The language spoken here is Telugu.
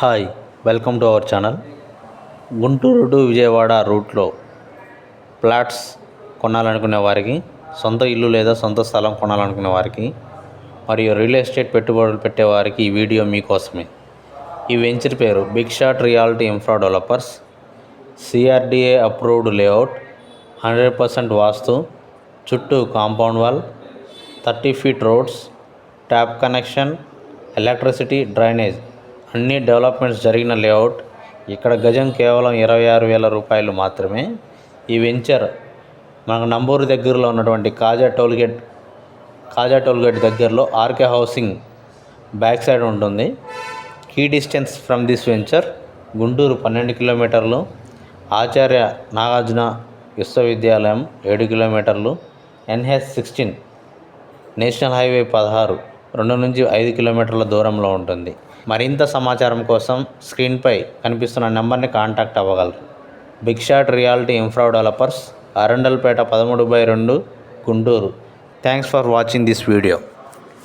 Hi, welcome to our channel. Guntur to Vijayawada రూట్లో ఫ్లాట్స్ కొనాలనుకునే వారికి, సొంత ఇల్లు లేదా సొంత స్థలం కొనాలనుకునే వారికి మరియు రియల్ ఎస్టేట్ పెట్టుబడులు పెట్టేవారికి ఈ వీడియో మీకోసమే. ఈ వెంచర్ పేరు big shot reality infra developers. CRDA approved layout, 100% vastu, చుట్టూ compound wall, 30 feet roads, tap connection, electricity, drainage అన్ని డెవలప్మెంట్స్ జరిగిన లేఅవుట్. ఇక్కడ గజం కేవలం 26,000 రూపాయలు మాత్రమే. ఈ వెంచర్ మనకు నంబూరు దగ్గరలో ఉన్నటువంటి కాజా టోల్గేట్ దగ్గరలో ఆర్కే హౌసింగ్ బ్యాక్ సైడ్ ఉంటుంది. Key distance from this venture Guntur 12 కిలోమీటర్లు, ఆచార్య నాగార్జున విశ్వవిద్యాలయం 7 కిలోమీటర్లు, NH16 నేషనల్ హైవే 16 2 నుంచి 5 కిలోమీటర్ల దూరంలో ఉంటుంది. మరింత సమాచారం కోసం స్క్రీన్పై కనిపిస్తున్న నెంబర్ని కాంటాక్ట్ అవ్వగలరు. Big shot reality infra developers, Arundelpet 13/2, Guntur. Thanks for watching this video.